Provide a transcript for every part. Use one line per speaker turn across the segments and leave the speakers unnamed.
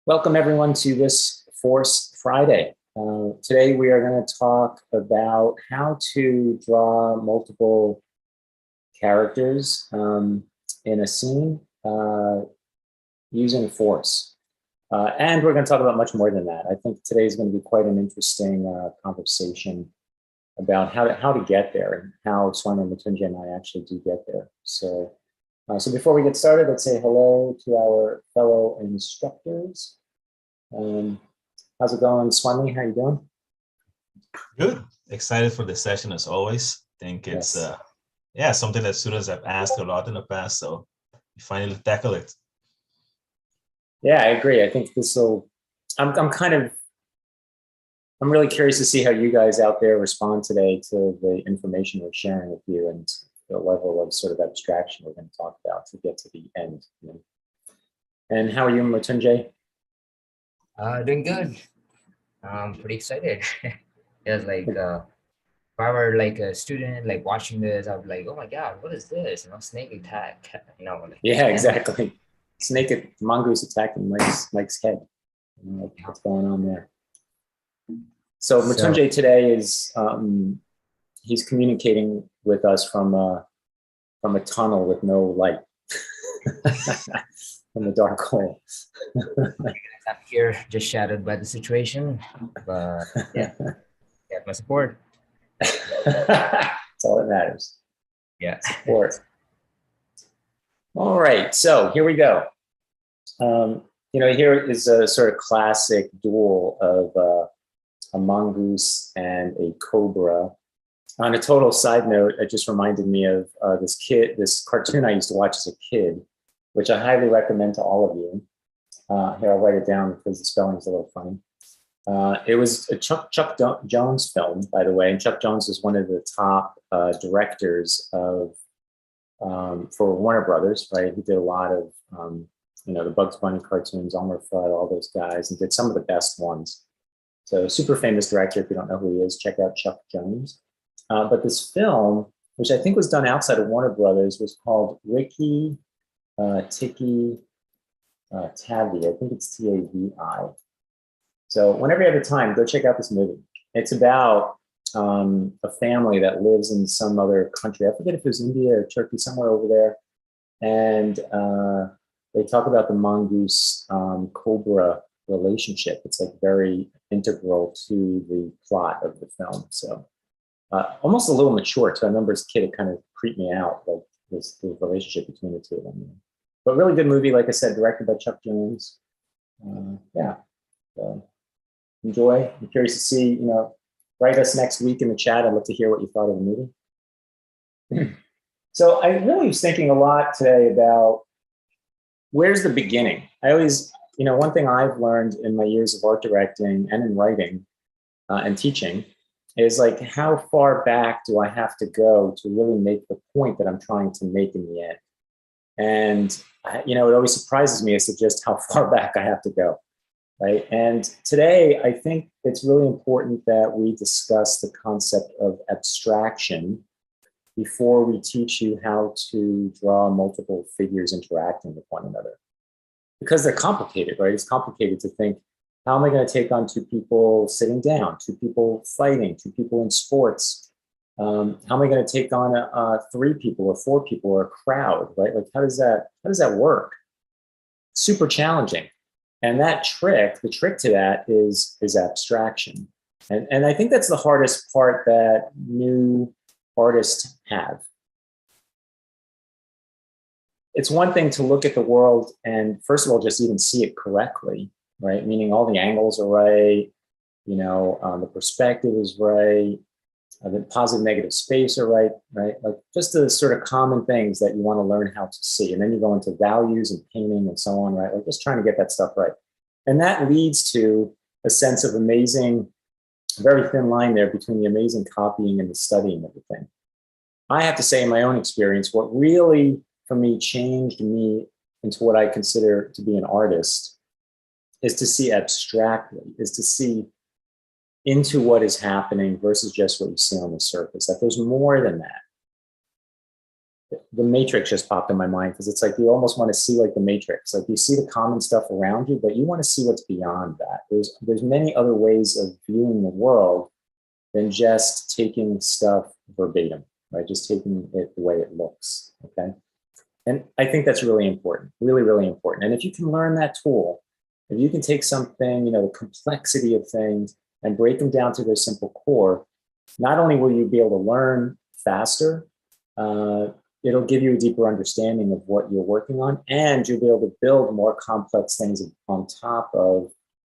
Welcome everyone to this Force Friday. Today we are going to talk about how to draw multiple characters in a scene using Force. And we're going to talk about much more than that. I think today is going to be quite an interesting conversation about how to get there and how Swami Mrityunjay and I actually do get there. So before we get started, let's say hello to our fellow instructors. How's it going, Swami? How you doing?
Good. Excited for the session as always. Think it's something that students have asked a lot in the past, so we finally tackle it.
Yeah, I agree. I think this will. I'm really curious to see how you guys out there respond today to the information we're sharing with you and the level of sort of abstraction we're going to talk about to get to the end. And how are you, Mrityunjay?
Doing good. I'm pretty excited. It's like if I were like a student like watching this, I'd be like, oh my god, what is this? Snake attack. Like,
yeah, exactly. Mongoose attacking Mike's head. What's going on there? So Mrityunjay today is he's communicating with us from a tunnel with no light. From the dark hole.
I'm here just shattered by the situation, but yeah, got my support.
That's all that matters.
Yeah.
Support. All right, so here we go. Here is a sort of classic duel of a mongoose and a cobra. On a total side note, it just reminded me of this cartoon I used to watch as a kid, which I highly recommend to all of you. Here, I'll write it down because the spelling is a little funny. It was a Chuck Jones film, by the way, and Chuck Jones is one of the top directors for Warner Brothers, right? He did a lot of, the Bugs Bunny cartoons, Elmer Fudd, all those guys, and did some of the best ones. So super famous director. If you don't know who he is, check out Chuck Jones. But this film, which I think was done outside of Warner Brothers, was called Rikki Tikki Tavi. I think it's Tavi. So whenever you have the time, go check out this movie. It's about a family that lives in some other country. I forget if it was India or Turkey, somewhere over there. And they talk about the mongoose cobra relationship. It's like very integral to the plot of the film. So almost a little mature too. I remember as a kid, it kind of creeped me out, like this relationship between the two of them. But really good movie, like I said, directed by Chuck Jones. So enjoy. I'm curious to see, write us next week in the chat. I'd love to hear what you thought of the movie. So I really was thinking a lot today about where's the beginning. I always, one thing I've learned in my years of art directing and in writing and teaching is like, how far back do I have to go to really make the point that I'm trying to make in the end? And, it always surprises me as to just how far back I have to go, right? And today, I think it's really important that we discuss the concept of abstraction before we teach you how to draw multiple figures interacting with one another. Because they're complicated, right? It's complicated to think, how am I going to take on two people sitting down, two people fighting, two people in sports? How am I going to take on three people or four people or a crowd, right? Like, how does that work? Super challenging. And the trick to that is abstraction. And I think that's the hardest part that new artists have. It's one thing to look at the world and first of all, just even see it correctly, right? Meaning all the angles are right, the perspective is right, the positive negative space are right? Like just the sort of common things that you want to learn how to see. And then you go into values and painting and so on, right? Like just trying to get that stuff right. And that leads to a sense of amazing, very thin line there between the amazing copying and the studying of the thing. I have to say in my own experience, what really for me changed me into what I consider to be an artist is to see abstractly, is to see into what is happening versus just what you see on the surface. That there's more than that. the matrix just popped in my mind because it's like you almost want to see like the matrix. Like you see the common stuff around you, but you want to see what's beyond that. There's many other ways of viewing the world than just taking stuff verbatim, right? Just taking it the way it looks, okay? And I think that's really important, really, really important. And if you can learn that tool, if you can take something, the complexity of things and break them down to their simple core, not only will you be able to learn faster, it'll give you a deeper understanding of what you're working on, and you'll be able to build more complex things on top of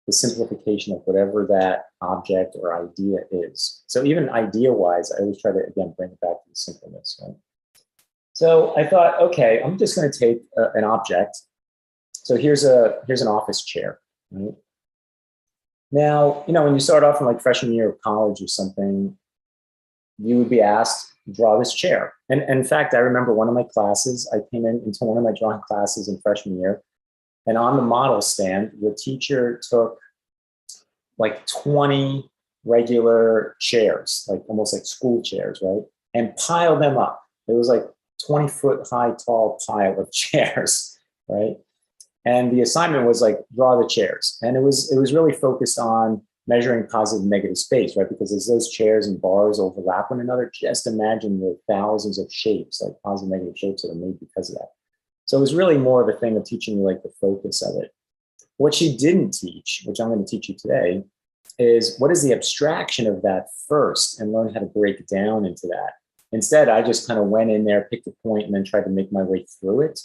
the simplification of whatever that object or idea is. So even idea-wise, I always try to, again, bring it back to the simpleness, right? So I thought, okay, I'm just going to take an object. So here's an office chair, right? Now, when you start off in like freshman year of college or something, you would be asked, draw this chair. And in fact, I remember one of my classes, I came into one of my drawing classes in freshman year, and on the model stand, the teacher took like 20 regular chairs, like almost like school chairs, right? And piled them up. It was like 20-foot high, tall pile of chairs, right? And the assignment was like, draw the chairs. And it was really focused on measuring positive and negative space, right? Because as those chairs and bars overlap one another, just imagine the thousands of shapes, like positive and negative shapes that are made because of that. So it was really more of a thing of teaching you like the focus of it. What she didn't teach, which I'm going to teach you today, is what is the abstraction of that first and learn how to break it down into that. Instead, I just kind of went in there, picked a point, and then tried to make my way through it,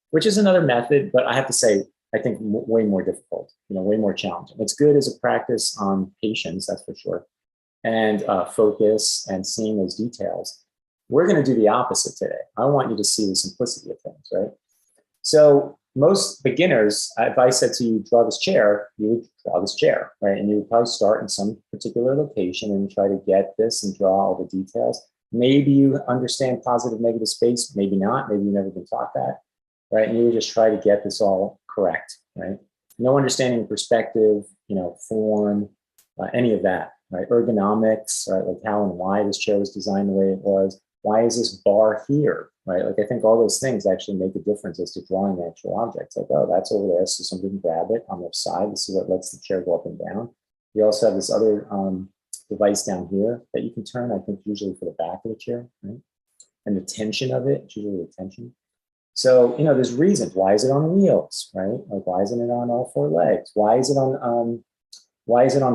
which is another method, but I have to say, I think way more difficult, way more challenging. It's good as a practice on patience, that's for sure, and focus and seeing those details. We're going to do the opposite today. I want you to see the simplicity of things, right? So most beginners, if I said to you, draw this chair, you would draw this chair, right? And you would probably start in some particular location and try to get this and draw all the details. Maybe you understand positive, negative space, maybe not, maybe you've never been taught that, right? And you would just try to get this all correct, right? No understanding of perspective, form, any of that, right? Ergonomics, right? Like how and why this chair was designed the way it was. Why is this bar here, right? Like I think all those things actually make a difference as to drawing the actual objects. Like, oh, that's over there, so somebody can grab it on their side. This is what lets the chair go up and down. You also have this other device down here that you can turn, I think usually for the back of the chair, right? And the tension of it, it's usually the tension. So, there's reasons. Why is it on wheels, right? Like, why isn't it on all four legs? Why is it on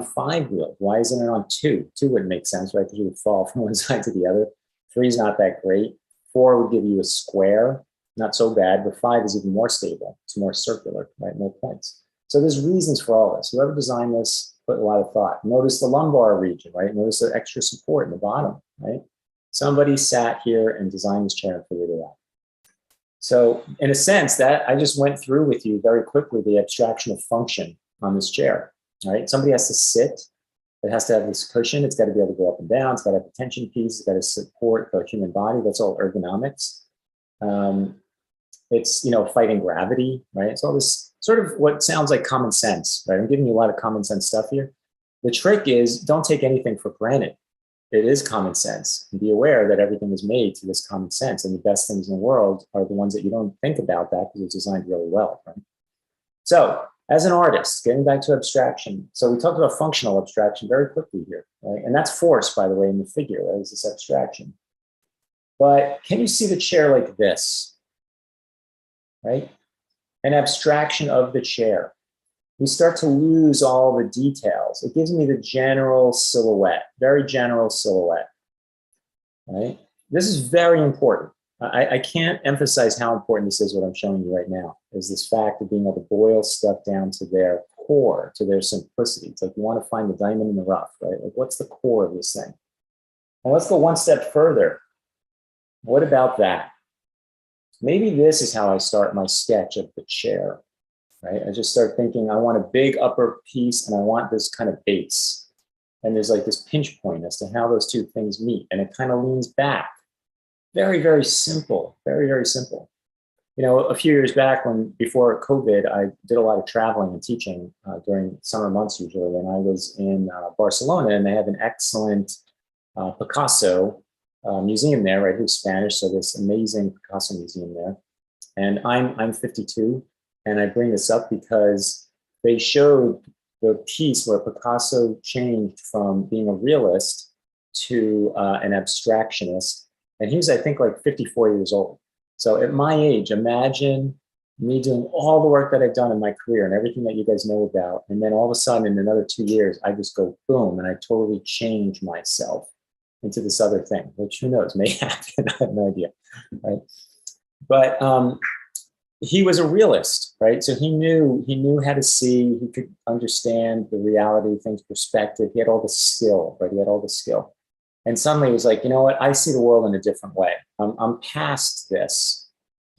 5 wheels? Why isn't it on 2? 2 wouldn't make sense, right? Because you would fall from one side to the other. 3 is not that great. 4 would give you a square, not so bad, but 5 is even more stable. It's more circular, right? More points. So there's reasons for all this. Whoever designed this put a lot of thought. Notice the lumbar region, right? Notice the extra support in the bottom, right? Somebody sat here and designed this chair and figured it out. So in a sense, that I just went through with you very quickly the abstraction of function on this chair, right? Somebody has to sit. It has to have this cushion. It's got to be able to go up and down. It's got to have a tension piece. It's got to support the human body. That's all ergonomics. It's, fighting gravity, right? It's all this sort of what sounds like common sense, right? I'm giving you a lot of common sense stuff here. The trick is don't take anything for granted. It is common sense, and be aware that everything is made to this common sense, and the best things in the world are the ones that you don't think about that because it's designed really well, right? So as an artist, getting back to abstraction. So we talked about functional abstraction very quickly here, right? And that's force, by the way, in the figure, right? Is this abstraction. But can you see the chair like this, right? An abstraction of the chair. We start to lose all the details. It gives me the general silhouette, very general silhouette, right? This is very important. I can't emphasize how important this is, what I'm showing you right now, is this fact of being able to boil stuff down to their core, to their simplicity. It's like you want to find the diamond in the rough, right? Like what's the core of this thing? And let's go one step further. What about that? Maybe this is how I start my sketch of the chair, right? I just start thinking, I want a big upper piece and I want this kind of base. And there's like this pinch point as to how those two things meet. And it kind of leans back. Very, very simple, very, very simple. A few years back before COVID, I did a lot of traveling and teaching during summer months usually. And I was in Barcelona, and they have an excellent Picasso museum there, right? Who's Spanish, so this amazing Picasso museum there. And I'm 52, and I bring this up because they showed the piece where Picasso changed from being a realist to an abstractionist, and he was, I think, like 54 years old. So at my age, imagine me doing all the work that I've done in my career and everything that you guys know about, and then all of a sudden, in another 2 years, I just go boom, and I totally change myself into this other thing, which who knows may happen. I have no idea, right? But he was a realist, right? So he knew how to see. He could understand the reality of things, perspective. He had all the skill, right? He had all the skill. And suddenly he was like, you know what? I see the world in a different way. I'm past this.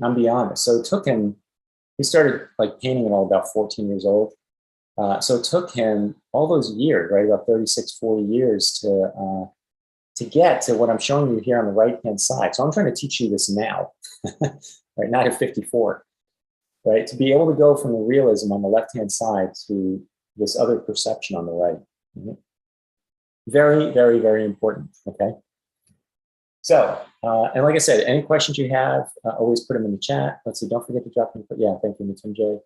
I'm beyond this. So it took him. He started like painting at all about 14 years old. So it took him all those years, right? About 36, 40 years to get to what I'm showing you here on the right-hand side. So I'm trying to teach you this now, right? Not at 54, right? To be able to go from the realism on the left-hand side to this other perception on the right. Mm-hmm. Very, very, very important, okay? So, and like I said, any questions you have, always put them in the chat. Let's see, don't forget to drop them. Yeah, thank you, Tim J.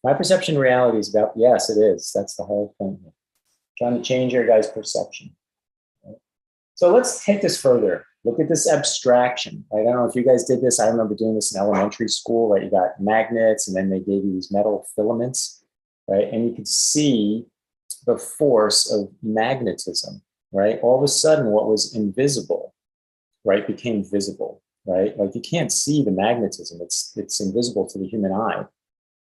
My perception reality is about, yes, it is. That's the whole thing here. Trying to change your guys' perception. So let's take this further. Look at this abstraction. Right? I don't know if you guys did this. I remember doing this in elementary school, right? You got magnets, and then they gave you these metal filaments, right? And you could see the force of magnetism, right? All of a sudden, what was invisible, right, became visible, right? Like you can't see the magnetism. It's invisible to the human eye.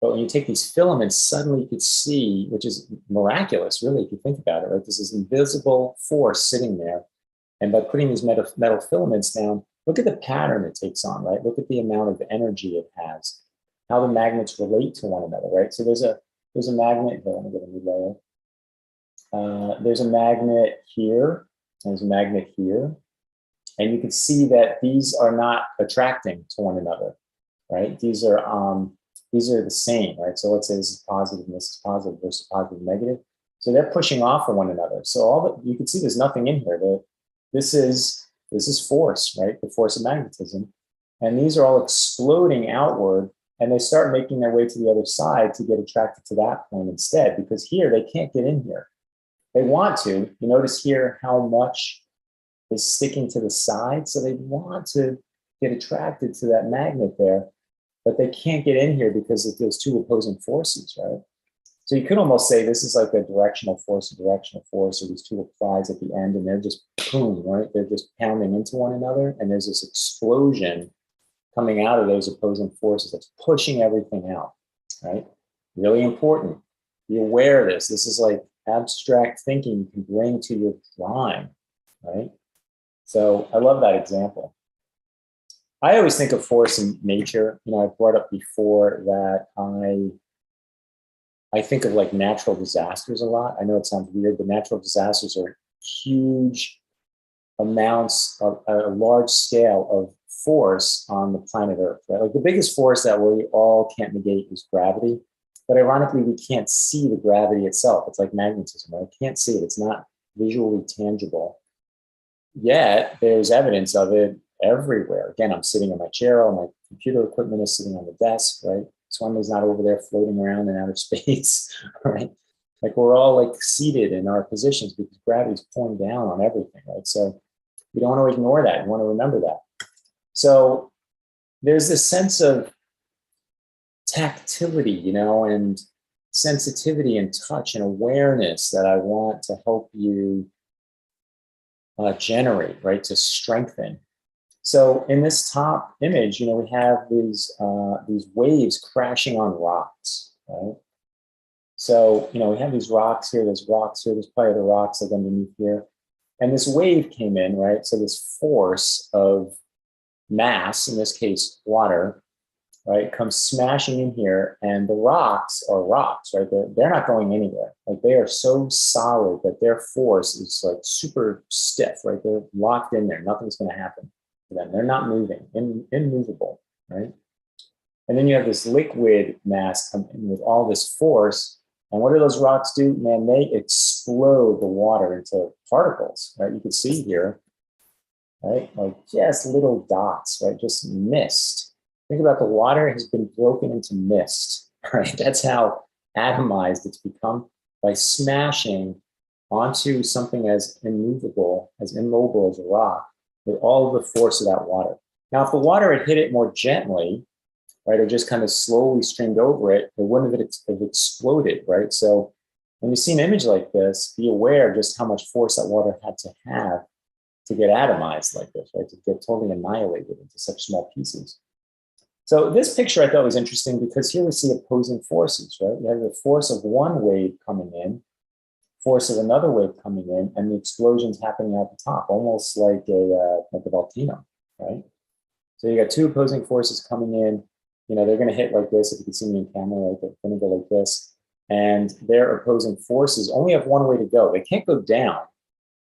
But when you take these filaments, suddenly you could see, which is miraculous, really, if you think about it, right? This is invisible force sitting there. And by putting these metal filaments down, look at the pattern it takes on, right? Look at the amount of energy it has, how the magnets relate to one another, right? So there's a magnet here. Let me get a new layer. There's a magnet here. There's a magnet here. And you can see that these are not attracting to one another, right? These are the same, right? So let's say this is positive and this is positive versus positive and negative. So they're pushing off of one another. So you can see there's nothing in here. This is force, right? The force of magnetism. And these are all exploding outward, and they start making their way to the other side to get attracted to that point instead, because here they can't get in here. They want to. You notice here how much is sticking to the side. So they want to get attracted to that magnet there, but they can't get in here because of those two opposing forces, right? So you could almost say this is like a directional force, or these two applies at the end, and they're just boom, right? They're just pounding into one another, and there's this explosion coming out of those opposing forces that's pushing everything out, right? Really important. Be aware of this. This is like abstract thinking you can bring to your drawing, right? So I love that example. I always think of force in nature. You know, I brought up before that I think of like natural disasters a lot. I know it sounds weird, but natural disasters are huge amounts of a large scale of force on the planet Earth, right? Like the biggest force that we all can't negate is gravity. But ironically, we can't see the gravity itself. It's like magnetism, right? I can't see it. It's not visually tangible. Yet there's evidence of it everywhere. Again, I'm sitting in my chair, all my computer equipment is sitting on the desk, right? Swami's not over there floating around in outer space, right? Like we're all like seated in our positions because gravity's pulling down on everything, right? So you don't want to ignore that. You want to remember that. So there's this sense of tactility, you know, and sensitivity and touch and awareness that I want to help you generate, right? To strengthen. So in this top image, you know, we have these waves crashing on rocks, right? So, you know, we have these rocks here, there's rocks here, there's probably other rocks like underneath here. And this wave came in, right? So this force of mass, in this case, water, right, comes smashing in here, and the rocks are rocks, right? They're not going anywhere. Like they are so solid that their force is like super stiff, right? They're locked in there. Nothing's going to happen to them. They're not moving, immovable, right? And then you have this liquid mass come in with all this force. And what do those rocks do? Man, they explode the water into particles, right? You can see here right? Like just little dots, right? Just mist. Think about the water has been broken into mist, right? That's how atomized it's become by smashing onto something as immovable, as immobile as a rock with all of the force of that water. Now, if the water had hit it more gently, right, or just kind of slowly streamed over it, it wouldn't have exploded, right? So when you see an image like this, be aware of just how much force that water had to have to get atomized like this, right? To get totally annihilated into such small pieces. So this picture I thought was interesting because here we see opposing forces, right? You have the force of one wave coming in, force of another wave coming in, and the explosions happening at the top, almost like a volcano, right? So you got two opposing forces coming in. You know, they're going to hit like this. If you can see me in camera, like they're going to go like this. And their opposing forces only have one way to go. They can't go down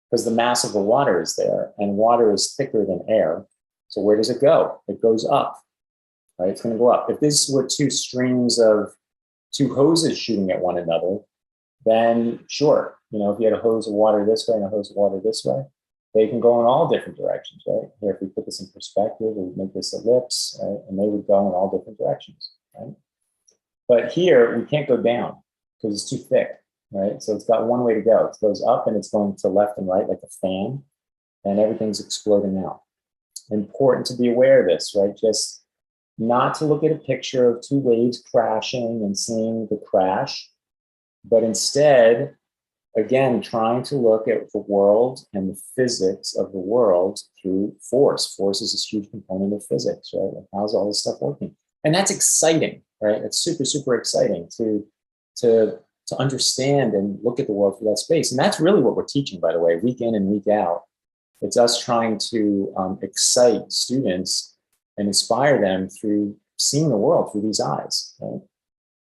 because the mass of the water is there, and water is thicker than air. So where does it go? It goes up, right? It's going to go up. If this were two streams of two hoses shooting at one another, then sure, you know, if you had a hose of water this way and a hose of water this way, they can go in all different directions, right? Here, if we put this in perspective, we make this ellipse, right? And they would go in all different directions, right? But here, we can't go down because it's too thick, right? So it's got one way to go. It goes up and it's going to left and right like a fan, and everything's exploding out. Important to be aware of this, right? Just not to look at a picture of two waves crashing and seeing the crash, but instead, again, trying to look at the world and the physics of the world through force. Force is this huge component of physics, right? Like how's all this stuff working? And that's exciting, right? It's super, super exciting to understand and look at the world through that space. And that's really what we're teaching, by the way, week in and week out. It's us trying to excite students and inspire them through seeing the world through these eyes, right?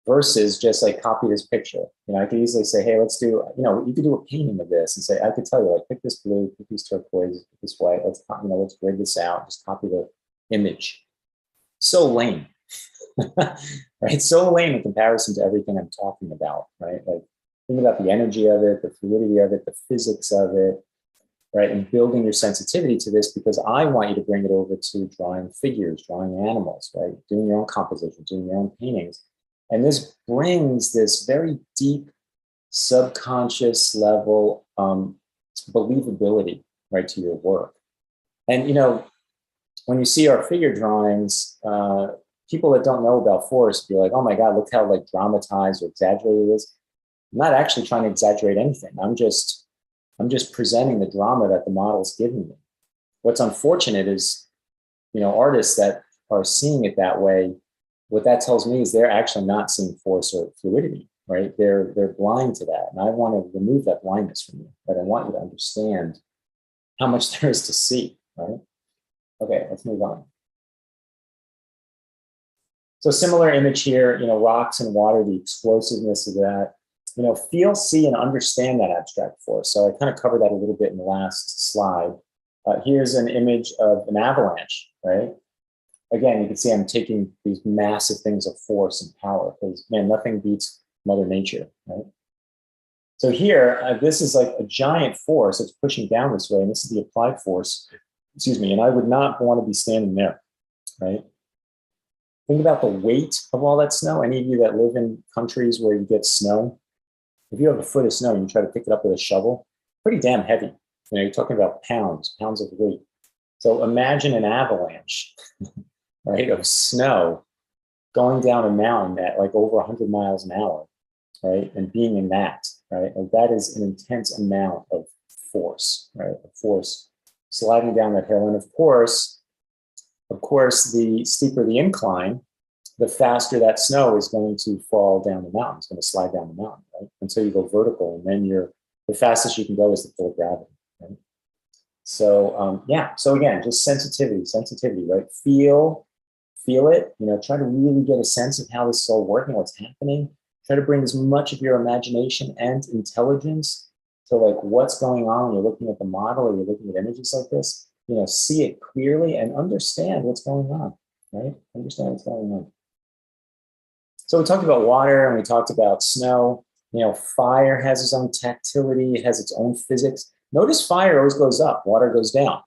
Versus just like copy this picture. You know, I could easily say, hey, let's do, you know, you could do a painting of this and say, I could tell you, like, pick this blue, pick these turquoise, pick this white, let's, you know, let's grid this out, just copy the image. So lame, right? So lame in comparison to everything I'm talking about, right? Like, think about the energy of it, the fluidity of it, the physics of it, right? And building your sensitivity to this because I want you to bring it over to drawing figures, drawing animals, right? Doing your own composition, doing your own paintings. And this brings this very deep subconscious level believability, right, to your work. And, you know, when you see our figure drawings, people that don't know about force be like, oh my God, look how like dramatized or exaggerated it is. I'm not actually trying to exaggerate anything. I'm just presenting the drama that the model's giving me. What's unfortunate is, you know, artists that are seeing it that way, what that tells me is they're actually not seeing force or fluidity, right? They're blind to that. And I want to remove that blindness from you, but I want you to understand how much there is to see, right? Okay, let's move on. So similar image here, you know, rocks and water, the explosiveness of that, you know, feel, see, and understand that abstract force. So I kind of covered that a little bit in the last slide. Here's an image of an avalanche, right? Again, you can see I'm taking these massive things of force and power because, man, nothing beats Mother Nature, right? So here, this is like a giant force that's pushing down this way, and this is the applied force, excuse me, and I would not want to be standing there, right? Think about the weight of all that snow. Any of you that live in countries where you get snow, if you have a foot of snow and you try to pick it up with a shovel, pretty damn heavy. You know, you're talking about pounds of weight. So imagine an avalanche, right, of snow going down a mountain at like over 100 miles an hour, right, and being in that, right, like that is an intense amount of force, right, of force sliding down that hill. And of course, the steeper the incline, the faster that snow is going to fall down the mountain. It's going to slide down the mountain, right, until you go vertical, and then the fastest you can go is the full gravity, right? So yeah, so again, just sensitivity, right? Feel it, you know, try to really get a sense of how this is all working, what's happening. Try to bring as much of your imagination and intelligence to like what's going on when you're looking at the model or you're looking at images like this. You know, see it clearly and understand what's going on, right? Understand what's going on. So we talked about water and we talked about snow. You know, fire has its own tactility, it has its own physics. Notice fire always goes up, water goes down.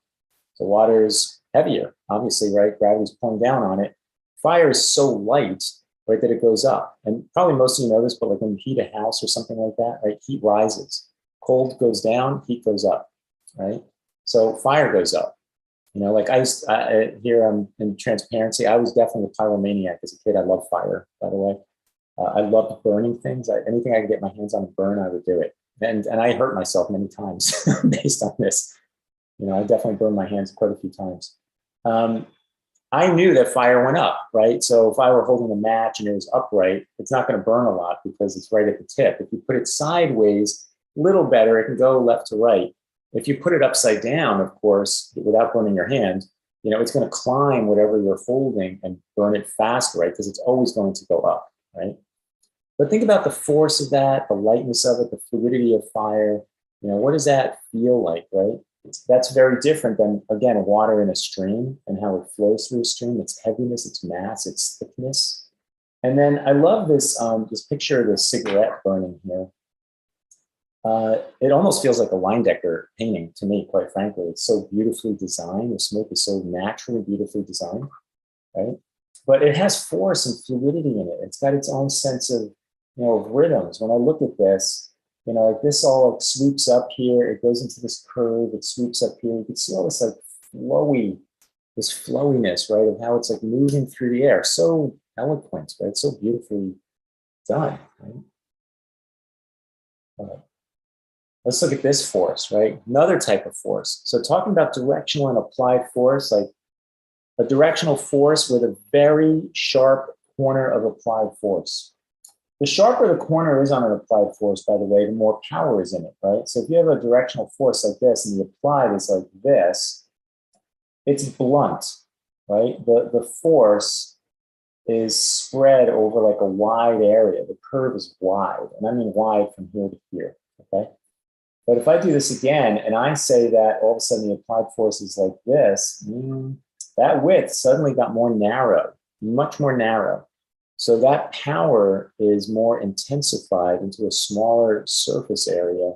The water is heavier, obviously, right? Gravity's pulling down on it. Fire is so light, right, that it goes up. And probably most of you know this, but like when you heat a house or something like that, right, heat rises. Cold goes down, heat goes up, right? So fire goes up. You know, like here in transparency, I was definitely a pyromaniac as a kid. I love fire, by the way. I loved burning things. Anything I could get my hands on to burn, I would do it. And I hurt myself many times based on this. You know, I definitely burned my hands quite a few times. I knew that fire went up, right? So if I were holding a match and it was upright, it's not going to burn a lot because it's right at the tip. If you put it sideways, a little better, it can go left to right. If you put it upside down, of course, without burning your hand, you know, it's going to climb whatever you're holding and burn it faster, right? Because it's always going to go up, right? But think about the force of that, the lightness of it, the fluidity of fire. You know, what does that feel like, right? That's very different than, again, water in a stream and how it flows through a stream. Its heaviness, its mass, its thickness. And then I love this, this picture of the cigarette burning here. It almost feels like a Leyendecker painting to me, quite frankly. It's so beautifully designed. The smoke is so naturally beautifully designed, right? But it has force and fluidity in it. It's got its own sense of, you know, of rhythms. When I look at this, you know, like this all like sweeps up here. It goes into this curve. It sweeps up here. You can see all this like this flowiness, right, of how it's like moving through the air. So eloquent, right? So beautifully done, right? Let's look at this force, right? Another type of force. So talking about directional and applied force, like a directional force with a very sharp corner of applied force. The sharper the corner is on an applied force, by the way, the more power is in it, right? So if you have a directional force like this and the applied is like this, it's blunt, right? The force is spread over like a wide area. The curve is wide, and I mean wide from here to here, okay? But if I do this again and I say that all of a sudden the applied force is like this, that width suddenly got more narrow, much more narrow. So that power is more intensified into a smaller surface area,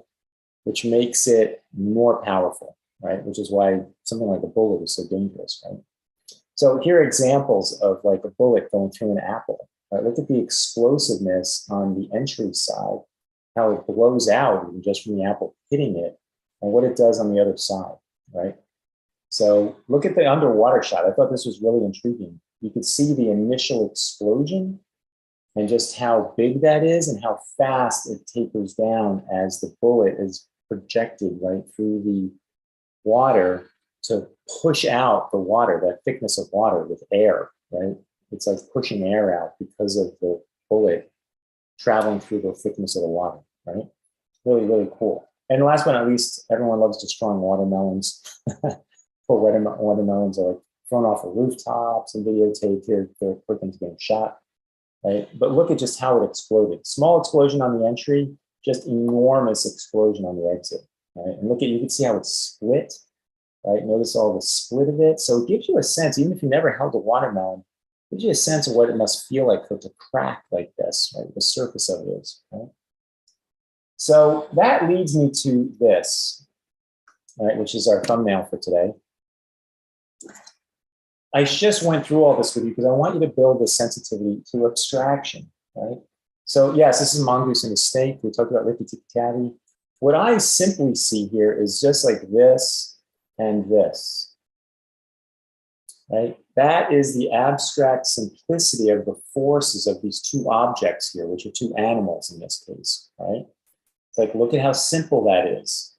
which makes it more powerful, right? Which is why something like a bullet is so dangerous, right? So here are examples of like a bullet going through an apple, right? Look at the explosiveness on the entry side, how it blows out even just from the apple hitting it, and what it does on the other side, right? So look at the underwater shot. I thought this was really intriguing. You could see the initial explosion and just how big that is and how fast it tapers down as the bullet is projected right through the water to push out the water, that thickness of water with air, right? It's like pushing air out because of the bullet traveling through the thickness of the water, right? Really, really cool. And last but not least, everyone loves destroying watermelons. Poor watermelons are like thrown off of rooftops and videotaped here. They're victims getting shot, right? But look at just how it exploded. Small explosion on the entry, just enormous explosion on the exit, right? And look at, you can see how it's split, right? Notice all the split of it. So it gives you a sense, even if you never held a watermelon, it gives you a sense of what it must feel like for it to crack like this, right? The surface of it is, right? So that leads me to this, right? Which is our thumbnail for today. I just went through all this with you because I want you to build a sensitivity to abstraction, right? So yes, this is a mongoose and a snake. We talked about Rikki-Tikki-Tavi. What I simply see here is just like this and this, right? That is the abstract simplicity of the forces of these two objects here, which are two animals in this case, right? It's like, look at how simple that is.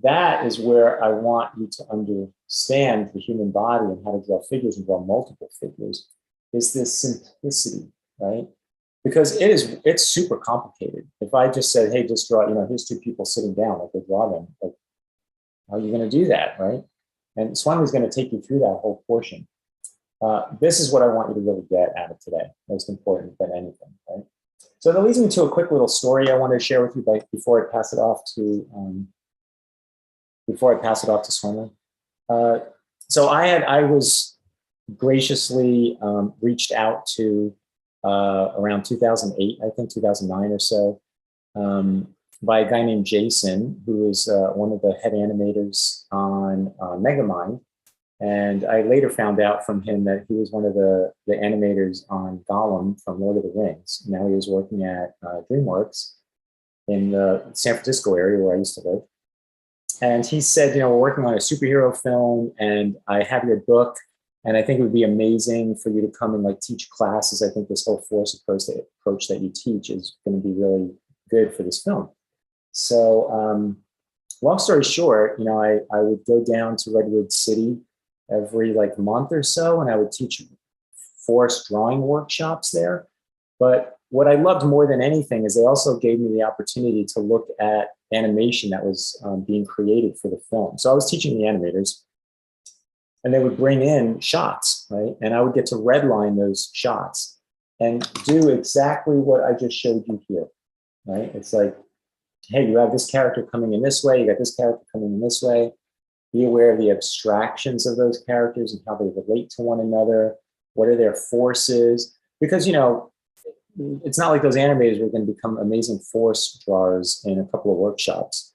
That is where I want you to understand the human body and how to draw figures and draw multiple figures, is this simplicity, right? Because it's super complicated. If I just said, hey, just draw, here's two people sitting down, like, draw them, like, how are you going to do that, right? And Swami's going to take you through that whole portion. This is what I want you to really get out of today, most important than anything, right? So that leads me to a quick little story I wanted to share with you before I pass it off to Swami. So I was graciously reached out to around 2008, I think 2009 or so, by a guy named Jason, who is one of the head animators on Megamind, And I later found out from him that he was one of the animators on Gollum from Lord of the Rings. Now he was working at DreamWorks in the San Francisco area where I used to live. And he said, you know, we're working on a superhero film and I have your book and I think it would be amazing for you to come and like teach classes. I think this whole force approach that you teach is going to be really good for this film. So long story short, you know, I would go down to Redwood City every like month or so and I would teach forest drawing workshops there. But what I loved more than anything is they also gave me the opportunity to look at animation that was being created for the film. So I was teaching the animators and they would bring in shots, right? And I would get to redline those shots and do exactly what I just showed you here, right? It's like, hey, you have this character coming in this way, you got this character coming in this way. Be aware of the abstractions of those characters and how they relate to one another. What are their forces? Because, you know, it's not like those animators were going to become amazing force drawers in a couple of workshops.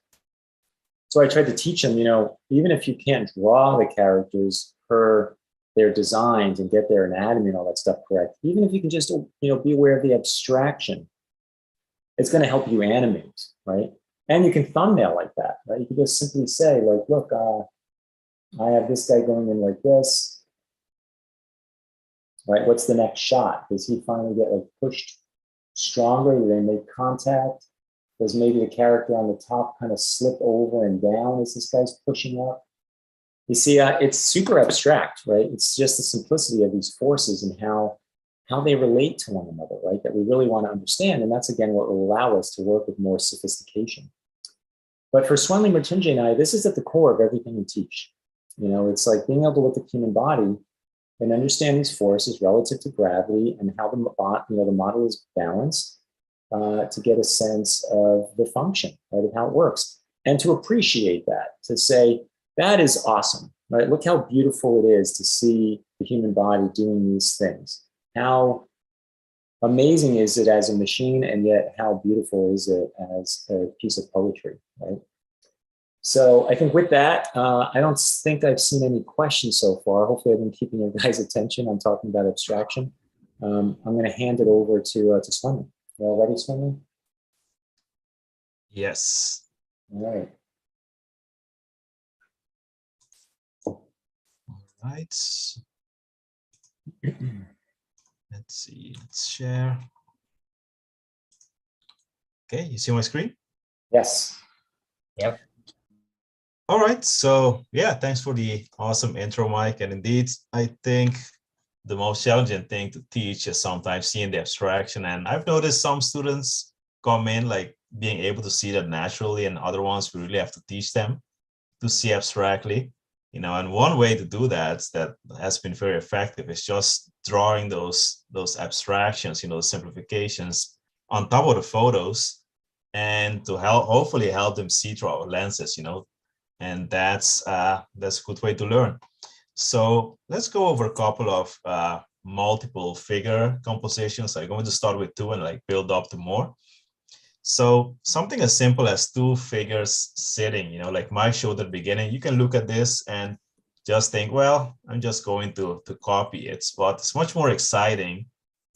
So I tried to teach them, you know, even if you can't draw the characters per their designs and get their anatomy and all that stuff correct, even if you can just, you know, be aware of the abstraction, it's going to help you animate, right? And you can thumbnail like that, right? You can just simply say, like, look, I have this guy going in like this, right? What's the next shot? Does he finally get like pushed stronger? Do they make contact? Does maybe the character on the top kind of slip over and down as this guy's pushing up? You see, it's super abstract, right? It's just the simplicity of these forces and how they relate to one another, right? That we really want to understand. And that's, again, what will allow us to work with more sophistication. But for Swanli Mrityunjay and I, this is at the core of everything we teach. You know, it's like being able to look at the human body and understand these forces relative to gravity and how the model is balanced to get a sense of the function, right, of how it works. And to appreciate that, to say, that is awesome, right? Look how beautiful it is to see the human body doing these things. How amazing is it as a machine, and yet how beautiful is it as a piece of poetry, right? So I think with that, I don't think I've seen any questions so far. Hopefully I've been keeping your guys' attention. I'm talking about abstraction. I'm going to hand it over to Swanli. You all ready, Swanli?
Yes.
All right.
All right. Let's see, let's share. Okay, you see my screen?
Yes.
Yep.
All right, so yeah, thanks for the awesome intro, Mike. And indeed, I think the most challenging thing to teach is sometimes seeing the abstraction. And I've noticed some students come in like being able to see that naturally, and other ones we really have to teach them to see abstractly. You know, and one way to do that has been very effective is just drawing those abstractions, you know, the simplifications on top of the photos, and to hopefully help them see through our lenses, you know, and that's a good way to learn. So let's go over a couple of multiple figure compositions. I'm going to start with two and like build up to more. So something as simple as two figures sitting, you know, like Mike showed at the beginning, you can look at this and just think, well, I'm just going to copy it. But it's much more exciting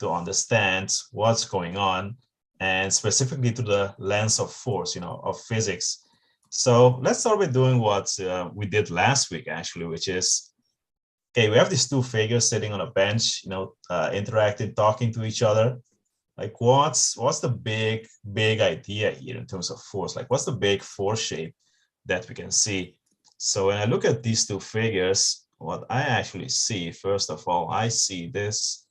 to understand what's going on, and specifically to the lens of force, you know, of physics. So let's start with doing what we did last week, actually, which is, okay, we have these two figures sitting on a bench, you know, interacting, talking to each other. Like what's the big idea here in terms of force? Like what's the big force shape that we can see? So when I look at these two figures, what I actually see, first of all, I see this,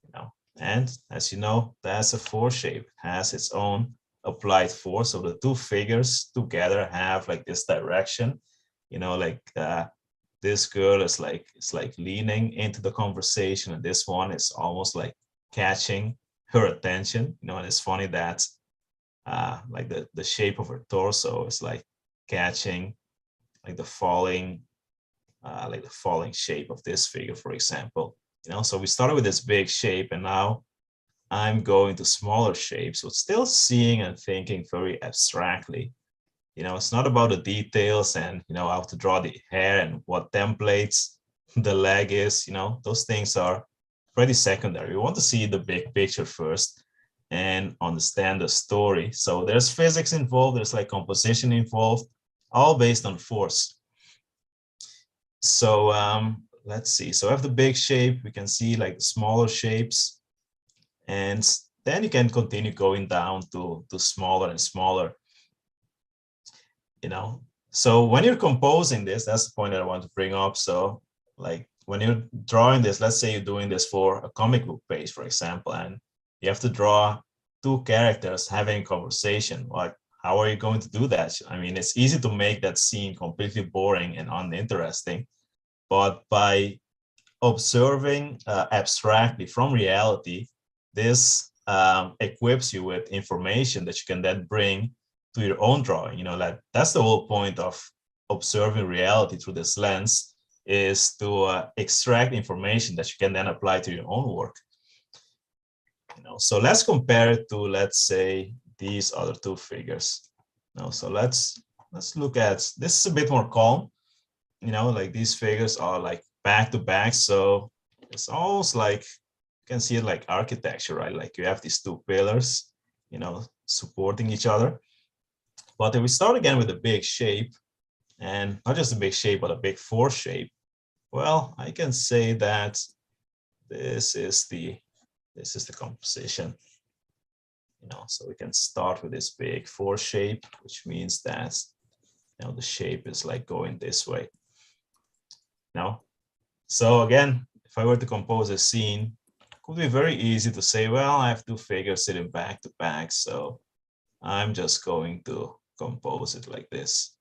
you know, and as you know, that's a force shape, has its own applied force. So the two figures together have like this direction, you know, like this girl is like, it's like leaning into the conversation, and this one is almost like catching her attention, you know. And it's funny that like the shape of her torso is like catching like the falling shape of this figure, for example, you know. So we started with this big shape, and now I'm going to smaller shapes, so still seeing and thinking very abstractly. It's not about the details and, how to draw the hair and what templates the leg is, those things are pretty secondary. We want to see the big picture first and understand the story. So there's physics involved, there's like composition involved, all based on force. So let's see. So I have the big shape, we can see like the smaller shapes, and then you can continue going down to smaller and smaller. So when you're composing this, that's the point that I want to bring up. So like when you're drawing this, let's say you're doing this for a comic book page, for example, and you have to draw two characters having a conversation. Like, how are you going to do that? I mean, it's easy to make that scene completely boring and uninteresting, but by observing abstractly from reality, this equips you with information that you can then bring to your own drawing. That's the whole point of observing reality through this lens, is to extract information that you can then apply to your own work. So let's compare it to, let's say, these other two figures. So let's look at this. Is a bit more calm. Like these figures are like back to back, so it's almost like you can see it like architecture, right? Like you have these two pillars, supporting each other. But if we start again with a big shape, and not just a big shape, but a big force shape, well, I can say that this is the composition. So we can start with this big force shape, which means that the shape is like going this way. So again, if I were to compose a scene, it could be very easy to say, well, I have two figures sitting back to back, so I'm just going to compose it like this.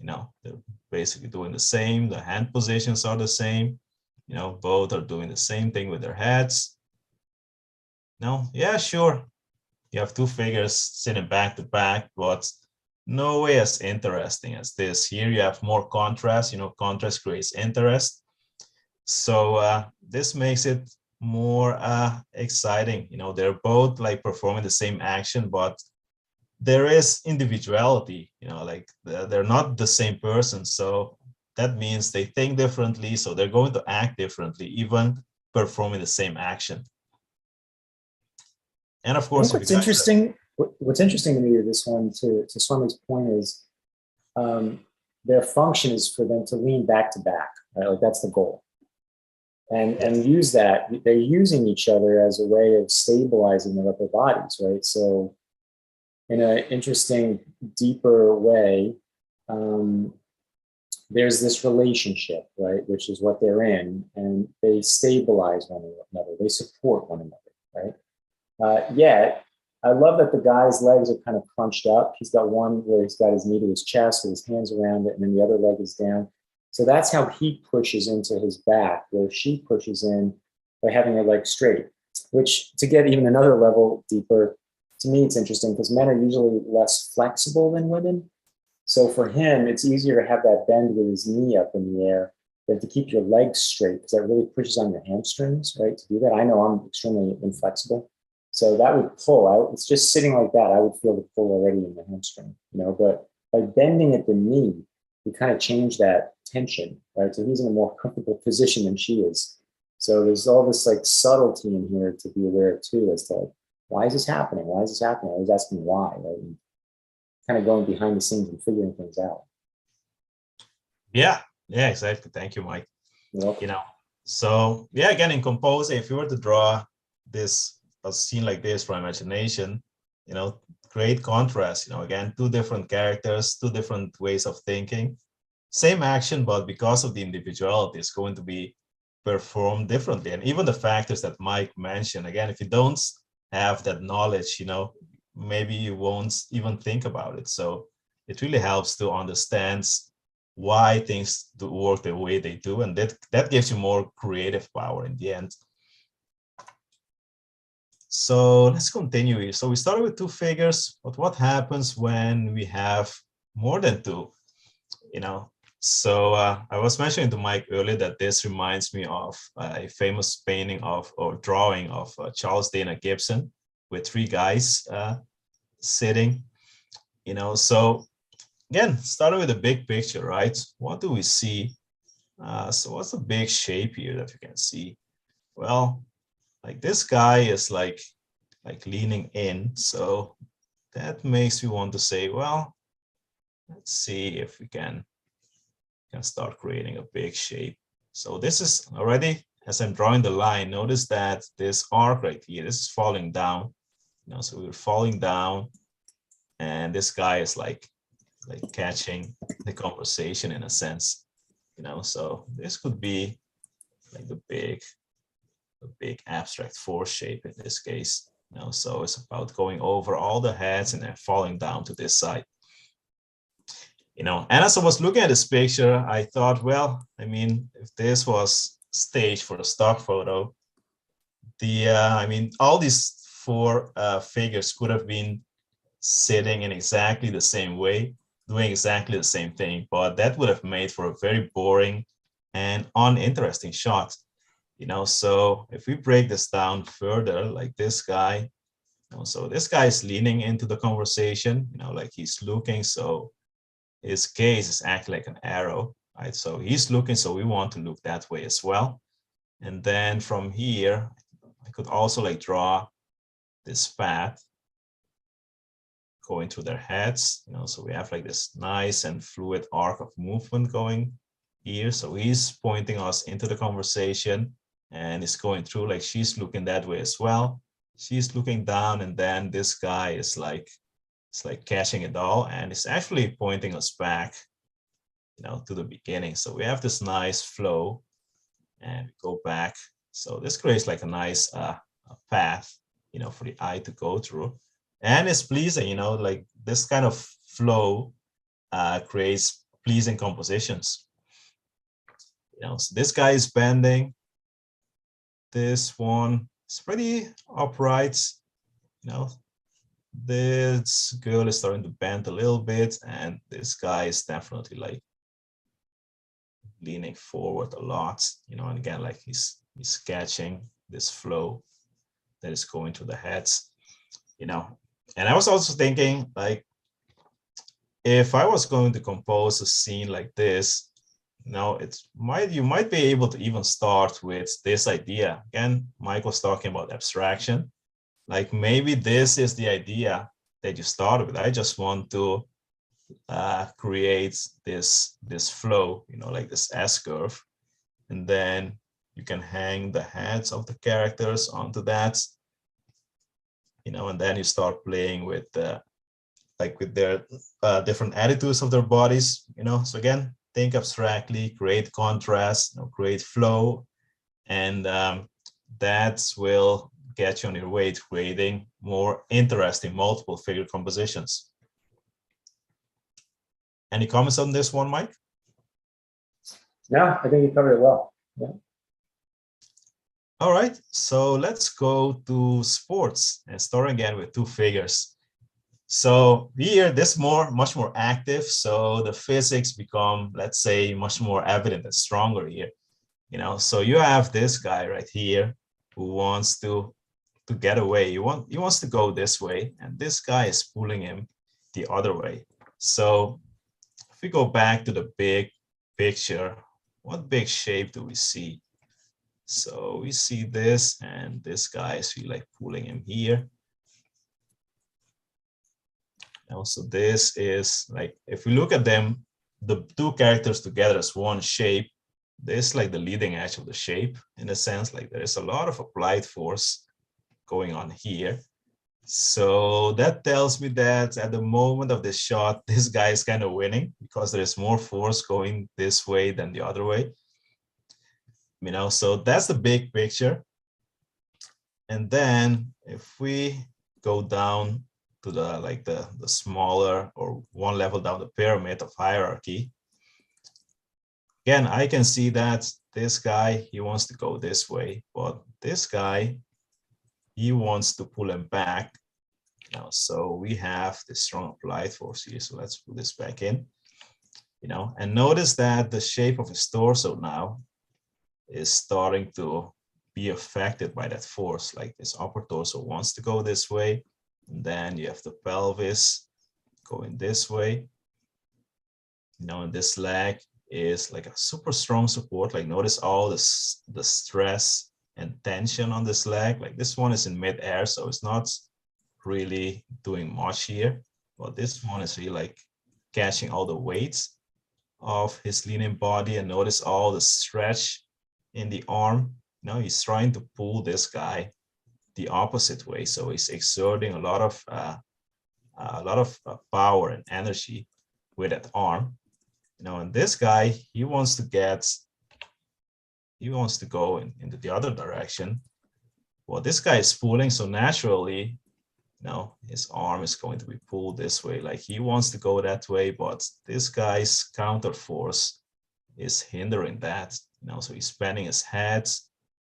They're basically doing the same. The hand positions are the same. Both are doing the same thing with their heads. Yeah, sure. You have two figures sitting back to back, but no way as interesting as this. Here you have more contrast. Contrast creates interest. So this makes it more exciting. They're both like performing the same action, but there is individuality. Like they're not the same person. So that means they think differently. So they're going to act differently, even performing the same action. And of course,
what's interesting to me with this one, to Swami's point, is their function is for them to lean back to back, right? Like that's the goal. And use that. They're using each other as a way of stabilizing their upper bodies, right? So in an interesting, deeper way, there's this relationship, right, which is what they're in, and they stabilize one another, they support one another, right? Yet, I love that the guy's legs are kind of crunched up. He's got one where he's got his knee to his chest with his hands around it, and then the other leg is down. So that's how he pushes into his back, where she pushes in by having her leg straight, which, to get even another level deeper, to me, it's interesting because men are usually less flexible than women. So for him, it's easier to have that bend with his knee up in the air than to keep your legs straight, because that really pushes on your hamstrings, right? To do that, I know I'm extremely inflexible. So that would pull out. It's just sitting like that, I would feel the pull already in the hamstring, but by bending at the knee, we kind of change that tension, right? So he's in a more comfortable position than she is. So there's all this like subtlety in here to be aware of too, as to like, why is this happening? Why is this happening? I was asking why, right? And kind of going behind the scenes and figuring things out.
Yeah, exactly. Thank you, Mike.
Yep.
So yeah, again, in composing, if you were to draw a scene like this from imagination, great contrast, again, two different characters, two different ways of thinking, same action, but because of the individuality, it's going to be performed differently. And even the factors that Mike mentioned, again, if you don't have that knowledge, maybe you won't even think about it. So it really helps to understand why things do work the way they do, and that gives you more creative power in the end. So let's continue here. So we started with two figures, but what happens when we have more than two? So I was mentioning to Mike earlier that this reminds me of a famous painting or drawing of Charles Dana Gibson with three guys sitting. So again, starting with the big picture, right? What do we see? So what's the big shape here that you can see? Well, like this guy is like leaning in. So that makes me want to say, well, let's see if we can start creating a big shape. So this is already, as I'm drawing the line, notice that this arc right here, this is falling down. So we're falling down, and this guy is like catching the conversation in a sense. So this could be like the big abstract force shape in this case. So it's about going over all the heads and then falling down to this side. And as I was looking at this picture, I thought, well, I mean, if this was staged for a stock photo, all these four figures could have been sitting in exactly the same way, doing exactly the same thing, but that would have made for a very boring and uninteresting shot. So if we break this down further, like this guy, so this guy is leaning into the conversation, like he's looking, so his gaze is acting like an arrow, right? So he's looking, so we want to look that way as well. And then from here, I could also like draw this path going through their heads, so we have like this nice and fluid arc of movement going here. So he's pointing us into the conversation, and it's going through, like she's looking that way as well. She's looking down, and then this guy is like, it's like catching it all, and it's actually pointing us back, to the beginning. So we have this nice flow, and we go back. So this creates like a nice path, for the eye to go through, and it's pleasing. Like this kind of flow creates pleasing compositions. So this guy is bending. This one is pretty upright. This girl is starting to bend a little bit, and this guy is definitely like leaning forward a lot, and again, like he's catching this flow that is going through the heads, and I was also thinking, like, if I was going to compose a scene like this, you might be able to even start with this idea. Again, Mike was talking about abstraction. Like maybe this is the idea that you started with. I just want to create this flow, like this S curve, and then you can hang the heads of the characters onto that, and then you start playing with with their different attitudes of their bodies, So again, think abstractly, create contrast, create flow, and that will get you on your way to creating more interesting multiple figure compositions. Any comments on this one, Mike?
No, I think you covered it well. Yeah.
All right, so let's go to sports and start again with two figures. So here, this much more active. So the physics become, let's say, much more evident and stronger here. So you have this guy right here who wants to get away. He wants to go this way, and this guy is pulling him the other way. So if we go back to the big picture, what big shape do we see? So we see this, and this guy is like pulling him here. Also, this is like, if we look at them, the two characters together as one shape, this is like the leading edge of the shape, in a sense, like there is a lot of applied force going on here. So that tells me that at the moment of this shot, this guy is kind of winning because there is more force going this way than the other way. So that's the big picture. And then if we go down to the smaller, or one level down the pyramid of hierarchy, again, I can see that this guy, he wants to go this way, but this guy, he wants to pull him back. So we have this strong applied force here. So let's put this back in, and notice that the shape of his torso now is starting to be affected by that force. Like this upper torso wants to go this way, and then you have the pelvis going this way. And this leg is like a super strong support. Like notice all this, the stress and tension on this leg. Like this one is in mid-air, so it's not really doing much here. But this one is really like catching all the weights of his leaning body, and notice all the stretch in the arm. He's trying to pull this guy the opposite way, so he's exerting a lot of power and energy with that arm. And this guy, he wants to go into the other direction. Well, this guy is pulling, so naturally, his arm is going to be pulled this way. Like he wants to go that way, but this guy's counter force is hindering that. So he's bending his head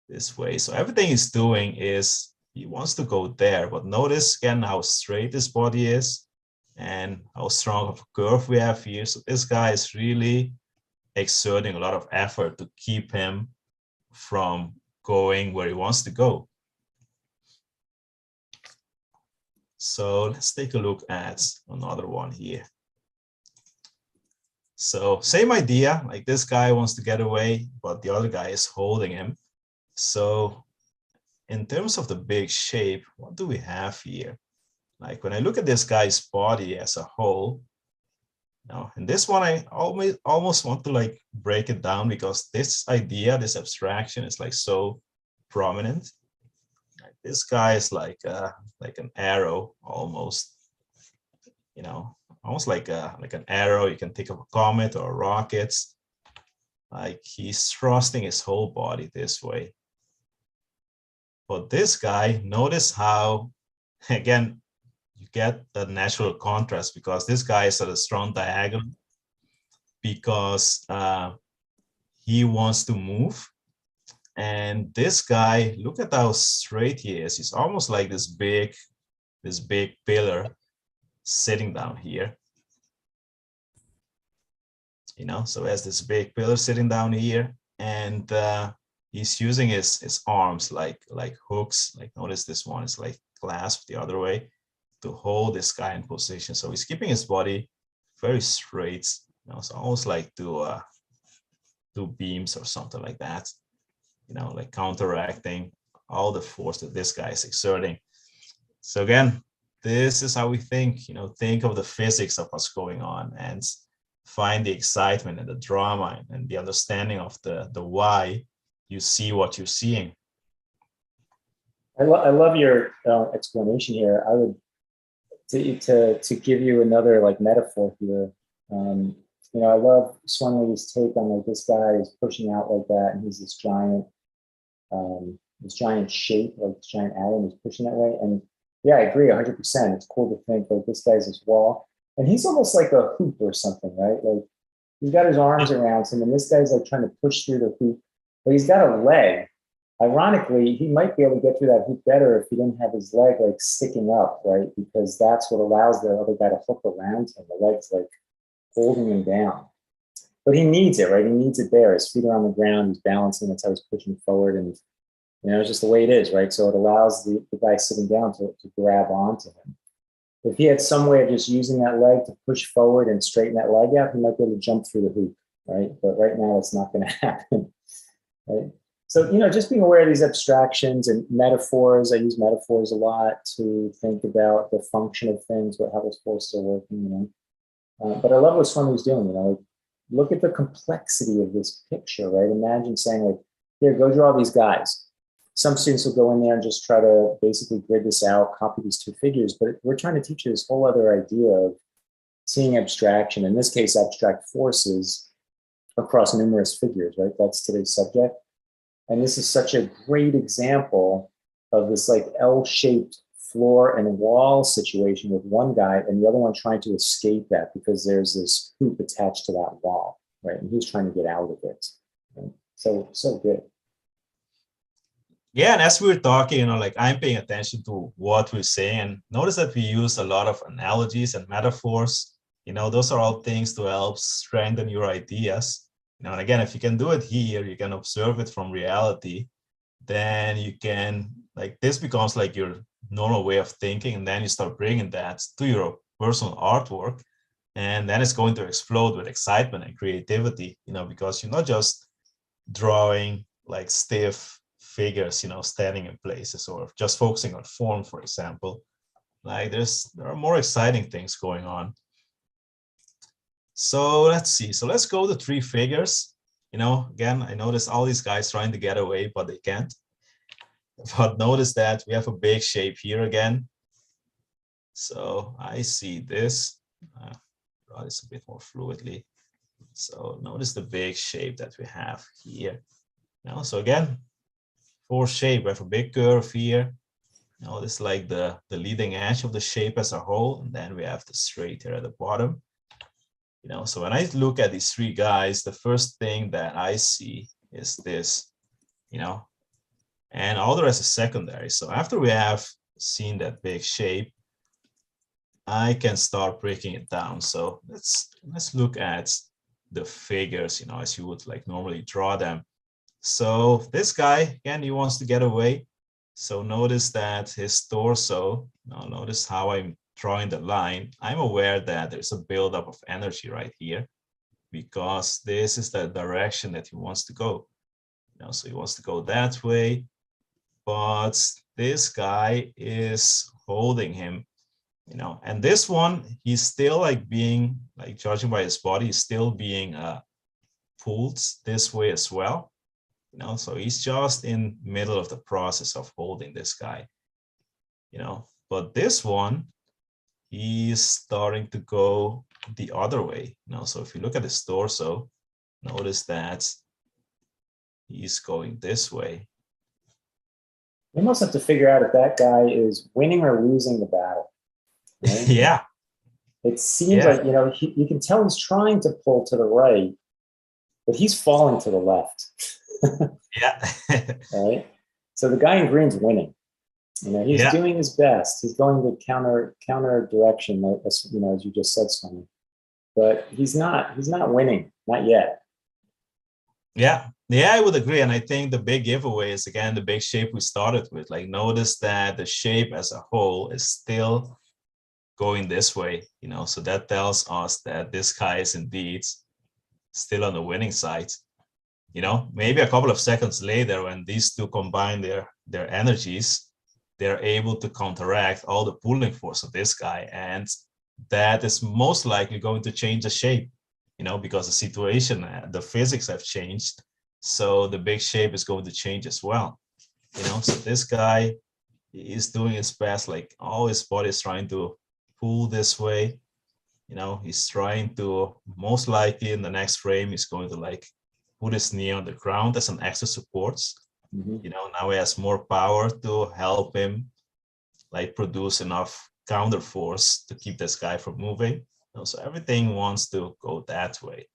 this way. So everything he's doing is he wants to go there, but notice again how straight his body is and how strong of a curve we have here. So this guy is really exerting a lot of effort to keep him from going where he wants to go. So let's take a look at another one here. So same idea, like this guy wants to get away, but the other guy is holding him. So in terms of the big shape, what do we have here? Like when I look at this guy's body as a whole, in this one, I almost want to like break it down because this idea, this abstraction is like so prominent. This guy is like an arrow almost, almost like an arrow. You can think of a comet or a rocket. Like he's thrusting his whole body this way. But this guy, notice how, again, you get the natural contrast because this guy is at a strong diagonal because he wants to move. And this guy, look at how straight he is. He's almost like this big pillar sitting down here. So he has this big pillar sitting down here, and he's using his arms like hooks. Like notice this one is like clasped the other way to hold this guy in position. So he's keeping his body very straight. So almost like two beams or something like that. Like counteracting all the force that this guy is exerting. So again, this is how we think, think of the physics of what's going on and find the excitement and the drama and the understanding of the why you see what you're seeing.
I love your explanation here. I would, to give you another like metaphor here, I love Swunley's take on like this guy is pushing out like that, and he's this giant shape, like this giant atom, he's pushing that way. And yeah, I agree 100%. It's cool to think like this guy's this wall, and he's almost like a hoop or something, right? Like he's got his arms around him, and this guy's like trying to push through the hoop, but he's got a leg. Ironically, he might be able to get through that hoop better if he didn't have his leg like sticking up, right? Because that's what allows the other guy to hook around him. The leg's like holding him down. But he needs it, right? He needs it there. His feet are on the ground, he's balancing, that's how he's pushing forward. And, it's just the way it is, right? So it allows the guy sitting down to grab onto him. If he had some way of just using that leg to push forward and straighten that leg out, he might be able to jump through the hoop, right? But right now it's not going to happen, right? So, just being aware of these abstractions and metaphors. I use metaphors a lot to think about the function of things, how those forces are working, But I love what Swunley's doing, like, look at the complexity of this picture, right? Imagine saying like, here, go draw these guys. Some students will go in there and just try to basically grid this out, copy these two figures, but we're trying to teach you this whole other idea of seeing abstraction, in this case, abstract forces across numerous figures, right? That's today's subject. And this is such a great example of this like L-shaped floor and wall situation with one guy and the other one trying to escape that because there's this hoop attached to that wall, right? And he's trying to get out of it. Right? So good.
Yeah, and as we were talking, like I'm paying attention to what we're saying, and notice that we use a lot of analogies and metaphors. Those are all things to help strengthen your ideas. And again, if you can do it here, you can observe it from reality, then you can, like, this becomes like your normal way of thinking, and then you start bringing that to your personal artwork. And then it's going to explode with excitement and creativity, because you're not just drawing like stiff figures, standing in places, or just focusing on form, for example. Like there are more exciting things going on. So let's see. So let's go to 3 figures. Again, I notice all these guys trying to get away, but they can't. But notice that we have a big shape here again. So I see this. Draw this a bit more fluidly. So notice the big shape that we have here. So again, for shape, we have a big curve here. Notice like the leading edge of the shape as a whole, and then we have the straight here at the bottom. So when I look at these 3 guys, the first thing that I see is this, and all the rest is secondary. So after we have seen that big shape, I can start breaking it down. So let's look at the figures, as you would like normally draw them. So this guy, again, he wants to get away. So notice that his torso, now notice how I'm drawing the line. I'm aware that there's a buildup of energy right here, because this is the direction that he wants to go. So he wants to go that way, but this guy is holding him, and this one, he's still like being, like judging by his body, he's still being pulled this way as well. So he's just in middle of the process of holding this guy, but this one, he's starting to go the other way. So if you look at his torso, notice that he's going this way.
We almost have to figure out if that guy is winning or losing the battle. Right?
Yeah.
It seems like, you can tell he's trying to pull to the right, but he's falling to the left.
Yeah.
Right? So the guy in green's winning. He's doing his best. He's going the counter direction, as you just said, Sonny. But he's not winning, not yet.
Yeah, I would agree. And I think the big giveaway is, again, the big shape we started with. Like, notice that the shape as a whole is still going this way, so that tells us that this guy is indeed still on the winning side. Maybe a couple of seconds later, when these 2 combine their energies, they're able to counteract all the pulling force of this guy. And that is most likely going to change the shape, because the situation, the physics have changed. So the big shape is going to change as well. So this guy is doing his best, like all his body is trying to pull this way. He's trying to, most likely in the next frame, he's going to like put his knee on the ground as an extra support. Now he has more power to help him like produce enough counter force to keep this guy from moving. So everything wants to go that way.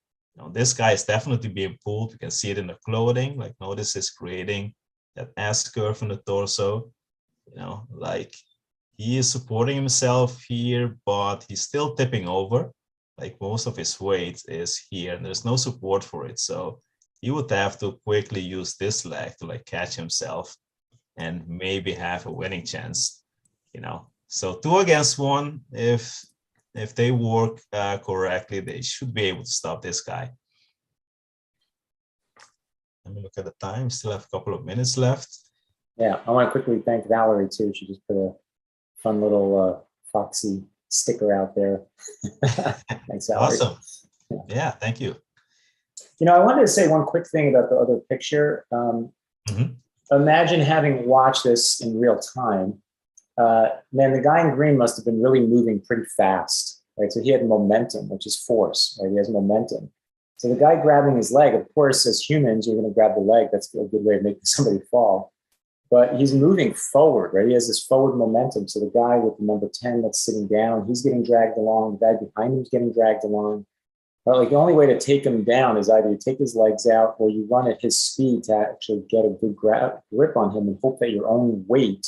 This guy is definitely being pulled. You can see it in the clothing. Like, notice it's creating that S curve in the torso. Like he is supporting himself here, but he's still tipping over. Like most of his weight is here, and there's no support for it. So he would have to quickly use this leg to like catch himself and maybe have a winning chance. So 2 against 1, if they work correctly, they should be able to stop this guy. Let me look at the time. Still have a couple of minutes left.
Yeah, I want to quickly thank Valerie too. She just put a fun little Foxy sticker out there. Thanks, Valerie.
Awesome. Yeah, thank you.
I wanted to say one quick thing about the other picture. Imagine having watched this in real time. Man, the guy in green must have been really moving pretty fast, right? So he had momentum, which is force, right? He has momentum. So the guy grabbing his leg, of course, as humans, you're going to grab the leg. That's a good way of making somebody fall. But he's moving forward, right? He has this forward momentum. So the guy with the number 10 that's sitting down, he's getting dragged along. The guy behind him is getting dragged along. But like the only way to take him down is either you take his legs out or you run at his speed to actually get a good grip on him and hope that your own weight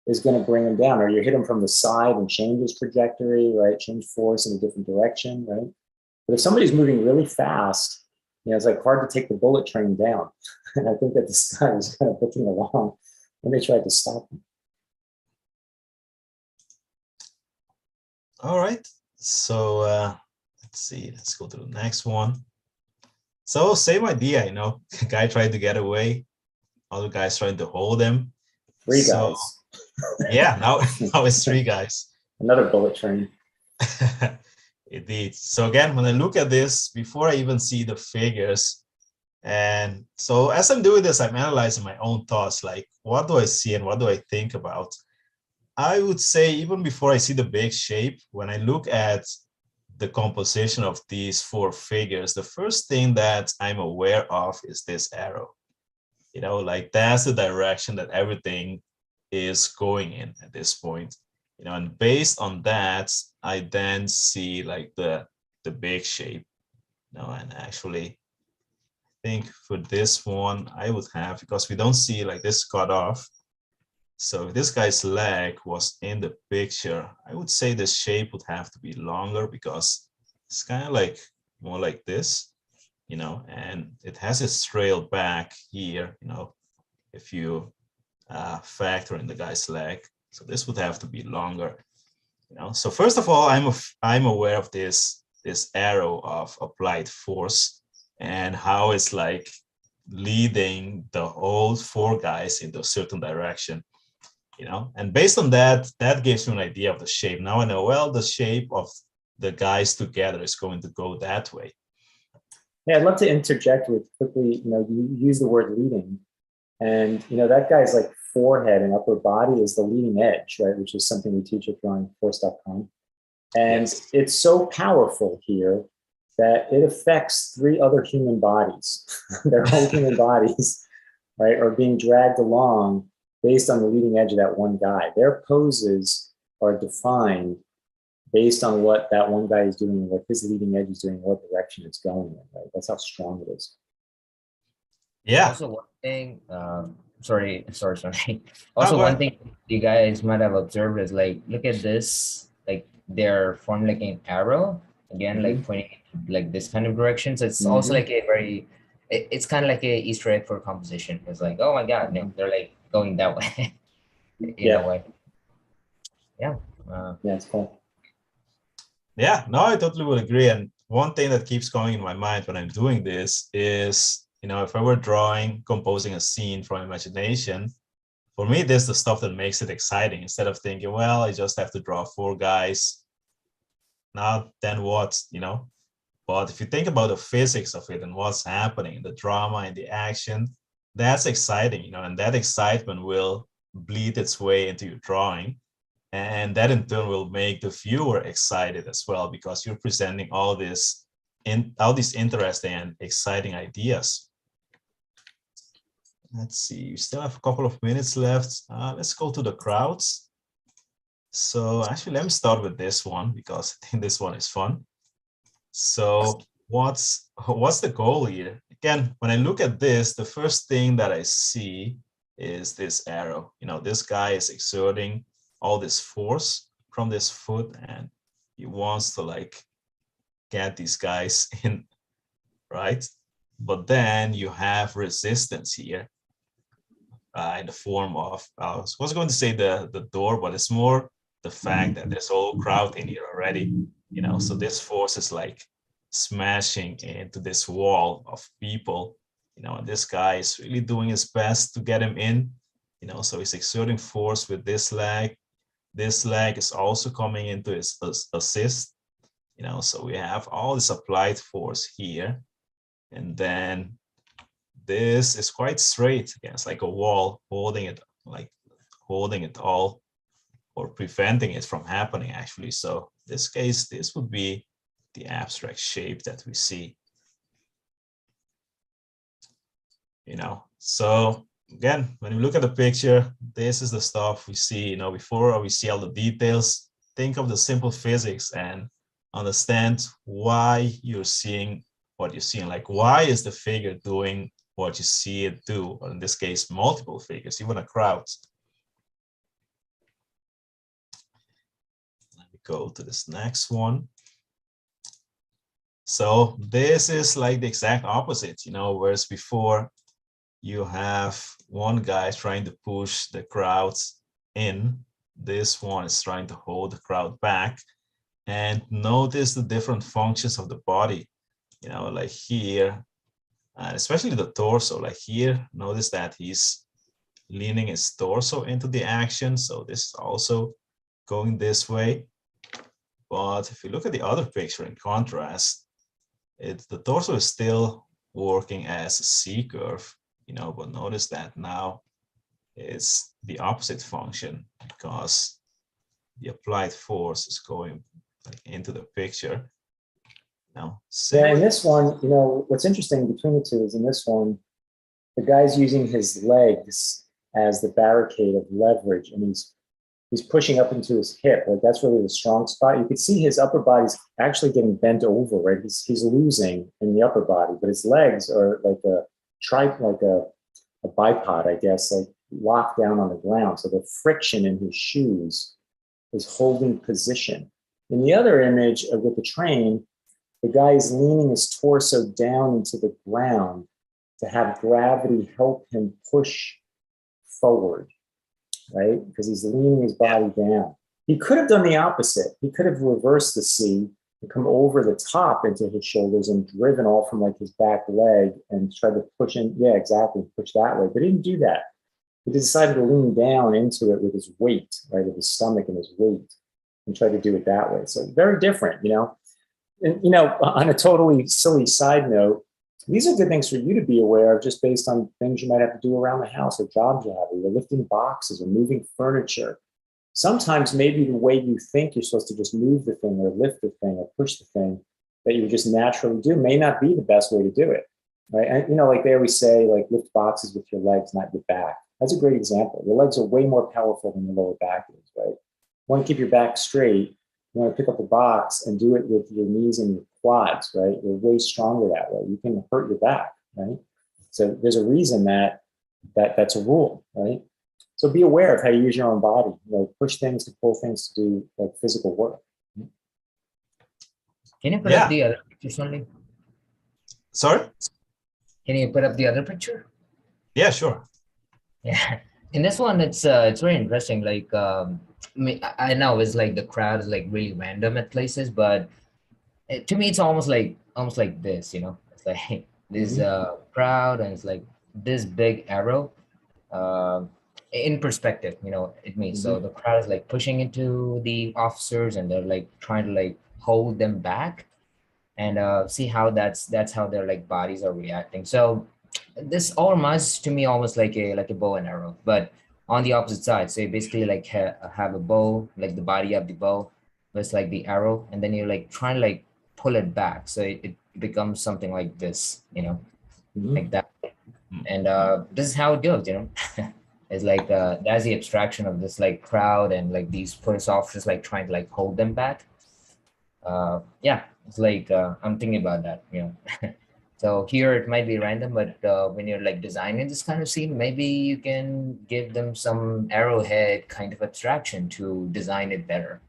is going to bring him down, or you hit him from the side and change his trajectory, right? Change force in a different direction, right? But if somebody's moving really fast, it's like hard to take the bullet train down. And I think that this guy was kind of looking along when they tried to stop him.
All right. So Let's see, let's go to the next one. So same idea, you know, guy tried to get away, other guys trying to hold him.
Three
So,
guys.
yeah, now it's three guys.
Another bullet train.
Indeed. So again, when I look at this, before I even see the figures, and so as I'm doing this, I'm analyzing my own thoughts, like what do I see and what do I think about? I would say even before I see the big shape, when I look at the composition of these four figures, the first thing that I'm aware of is this arrow. You know, like that's the direction that everything is going in at this point. You know, and based on that, I then see like the big shape. You know, and actually I think for this one, I would have, because we don't see like this cut off. So if this guy's leg was in the picture, I would say the shape would have to be longer because it's kind of like more like this, you know, and it has its trail back here, you know, if you factor in the guy's leg. So this would have to be longer, you know. So first of all, I'm aware of this arrow of applied force and how it's like leading the whole four guys into a certain direction, you know. And based on that, that gives me an idea of the shape. Now I know, well, the shape of the guys together is going to go that way.
Yeah, I'd love to interject with quickly, you know, you use the word leading. And, you know, that guy's like forehead and upper body is the leading edge, right? Which is something we teach at drawingforce.com. And
Yes.
it's so powerful here that it affects three other human bodies. Their whole human bodies, right, are being dragged along based on the leading edge of that one guy. Their poses are defined based on what that one guy is doing, what his leading edge is doing, what direction it's going in, right? That's how strong it is.
Yeah.
Also, one thing, sorry.
Oh,
Also,
go
one
ahead.
thing you guys might have observed is like, look at this, like they're formed like an arrow again, like pointing like this kind of direction. So it's also like a very, it's kind of like a Easter egg for composition. It's like, oh my God, no, they're like going that way in a
Yeah,
way. Yeah.
yeah, it's cool.
Yeah, no, I totally would agree. And one thing that keeps going in my mind when I'm doing this is, you know, if I were drawing, composing a scene from imagination, for me, this is the stuff that makes it exciting. Instead of thinking, well, I just have to draw four guys. Now, then what, you know? But if you think about the physics of it and what's happening, the drama and the action, that's exciting, you know, and that excitement will bleed its way into your drawing. And that in turn will make the viewer excited as well, because you're presenting all these interesting and exciting ideas. Let's see, we still have a couple of minutes left. Let's go to the crowds. So actually, let me start with this one because I think this one is fun. So what's the goal here? Again, when I look at this, the first thing that I see is this arrow. You know, this guy is exerting all this force from this foot and he wants to like get these guys in, right? But then you have resistance here in the form of, I was going to say the door, but it's more the fact that there's a whole crowd in here already, you know, so this force is like smashing into this wall of people, you know, and this guy is really doing his best to get him in, you know, so he's exerting force with this leg. This leg is also coming into his assist, you know, so we have all this applied force here. And then this is quite straight against like a wall, holding it all or preventing it from happening actually. So in this case, this would be the abstract shape that we see, you know. So again, when you look at the picture, this is the stuff we see, you know, before we see all the details. Think of the simple physics and understand why you're seeing what you're seeing. Like, why is the figure doing what you see it do? Or in this case, multiple figures, even a crowd. Let me go to this next one. So this is like the exact opposite, you know, whereas before you have one guy trying to push the crowd in, this one is trying to hold the crowd back. and notice the different functions of the body, like here, and especially the torso, like here, notice that he's leaning his torso into the action. So this is also going this way. But if you look at the other picture in contrast, the torso is still working as a C curve, but notice that now it's the opposite function because the applied force is going into the picture. Now,
Yeah, in this one, what's interesting between the two is in this one, the guy's using his legs as the barricade of leverage, and he's pushing up into his hip. Like that's really the strong spot. You can see his upper body's actually getting bent over, right? He's losing in the upper body, but his legs are like a bipod, I guess, like locked down on the ground. So the friction in his shoes is holding position. In the other image with the train, the guy is leaning his torso down into the ground to have gravity help him push forward, right? Because he's leaning his body down. He could have done the opposite. He could have reversed the C and come over the top into his shoulders and driven all from like his back leg and tried to push in. Yeah, exactly. Push that way. But he didn't do that. He decided to lean down into it with his weight, right? With his stomach and his weight and try to do it that way. So very different, And, on a totally silly side note, these are good things for you to be aware of just based on things you might have to do around the house or jobs you have, or you're lifting boxes or moving furniture. Sometimes maybe the way you think you're supposed to just move the thing or lift the thing or push the thing that you would just naturally do may not be the best way to do it, right? And, like they always say, like lift boxes with your legs, not your back. That's a great example. Your legs are way more powerful than your lower back is, right? You want to keep your back straight. You want to pick up the box and do it with your knees and your quads, right? You're way stronger that way. You can hurt your back, right? So there's a reason that's a rule, right? So be aware of how you use your own body. Push things to pull things to do like physical work.
Can you put up the other picture, only?
Sorry?
Can you put up the other picture?
Yeah, sure.
Yeah. In this one, it's very interesting. Like, I know it's like the crowd is like really random at places, but to me, it's almost like this. It's like this crowd, and it's like this big arrow. In perspective, it means so the crowd is like pushing into the officers, and they're like trying to like hold them back, and see how that's how their like bodies are reacting. So this all reminds to me almost like a bow and arrow, but on the opposite side. So you basically like have a bow, like the body of the bow, with like the arrow, and then you're like trying to like pull it back, so it becomes something like this, like that. And this is how it goes, It's like that's the abstraction of this like crowd and like these police officers like trying to like hold them back. Yeah, it's like I'm thinking about that, So here it might be random, but when you're like designing this kind of scene, maybe you can give them some arrowhead kind of abstraction to design it better.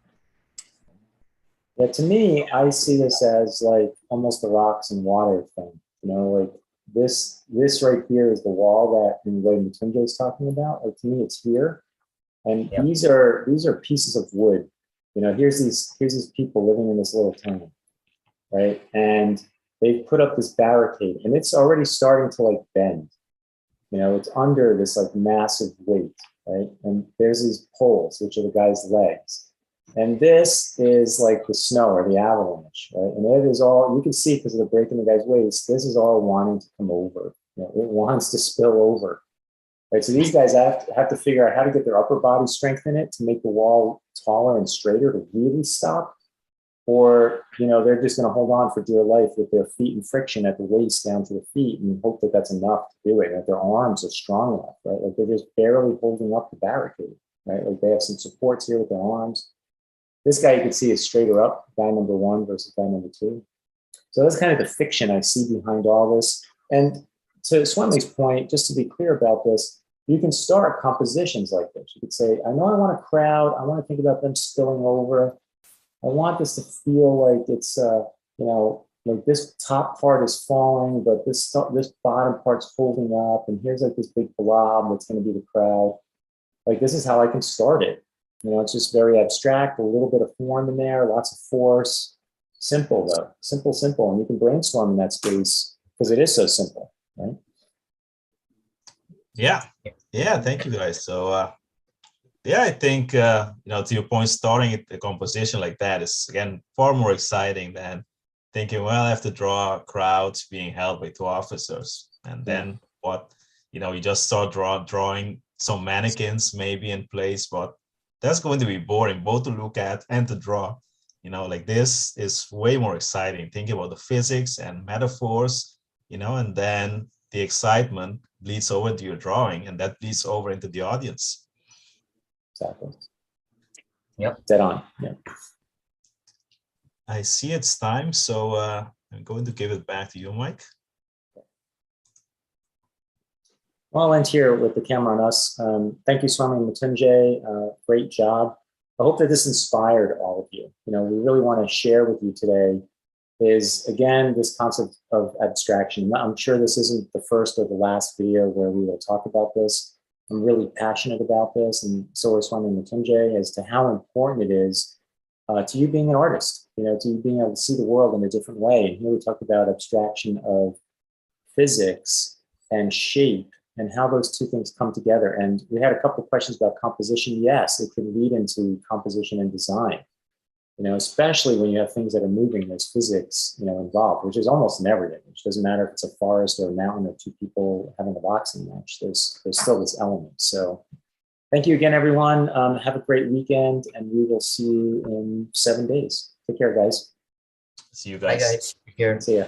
Yeah, to me, I see this as like almost the rocks and water thing. Like this right here is the wall that William Matunjo is talking about. Like to me, it's here, and these are pieces of wood. Here's these people living in this little town, right? And they've put up this barricade, and it's already starting to like bend. It's under this like massive weight, right? And there's these poles, which are the guy's legs. And this is like the snow or the avalanche, right? And it is all, you can see because of the break in the guy's waist, this is all wanting to come over. It wants to spill over, right? So these guys have to figure out how to get their upper body strength in it to make the wall taller and straighter to really stop. Or, they're just going to hold on for dear life with their feet in friction at the waist down to the feet and hope that that's enough to do it. That their arms are strong enough, right? Like they're just barely holding up the barricade, right? Like they have some supports here with their arms. This guy you can see is straighter up, guy number 1 versus guy number 2. So that's kind of the fiction I see behind all this. And to Swanley's point, just to be clear about this, you can start compositions like this. You could say, I know I want a crowd. I want to think about them spilling over. I want this to feel like it's, like this top part is falling, but this bottom part's holding up. And here's like this big blob that's going to be the crowd. Like this is how I can start it. You know, it's just very abstract, a little bit of form in there, lots of force. Simple though, simple. And you can brainstorm in that space because it is so simple, right?
Yeah. Yeah. Thank you guys. So, yeah, I think, to your point, starting a composition like that is, again, far more exciting than thinking, well, I have to draw crowds being held by two officers. And then what, you just start drawing some mannequins maybe in place, but that's going to be boring both to look at and to draw. Like this is way more exciting. Thinking about the physics and metaphors, and then the excitement bleeds over into your drawing, and that bleeds over into the audience.
Exactly.
Yep.
Dead on. Yeah.
I see it's time, so I'm going to give it back to you, Mike.
Well, I'll end here with the camera on us. Thank you, Swami and Mrityunjay. Great job. I hope that this inspired all of you. We really want to share with you today is, again, this concept of abstraction. I'm sure this isn't the first or the last video where we will talk about this. I'm really passionate about this, and so are Swami and Mrityunjay, as to how important it is to you being an artist, to you being able to see the world in a different way. And here we talk about abstraction of physics and shape and how those two things come together. And we had a couple of questions about composition. Yes, it can lead into composition and design, especially when you have things that are moving, there's physics, involved, which is almost in everything, which doesn't matter if it's a forest or a mountain or two people having a boxing match, there's still this element. So thank you again, everyone. Have a great weekend, and we will see you in 7 days. Take care, guys.
See you
Bye,
guys.
guys. Take care.
See ya.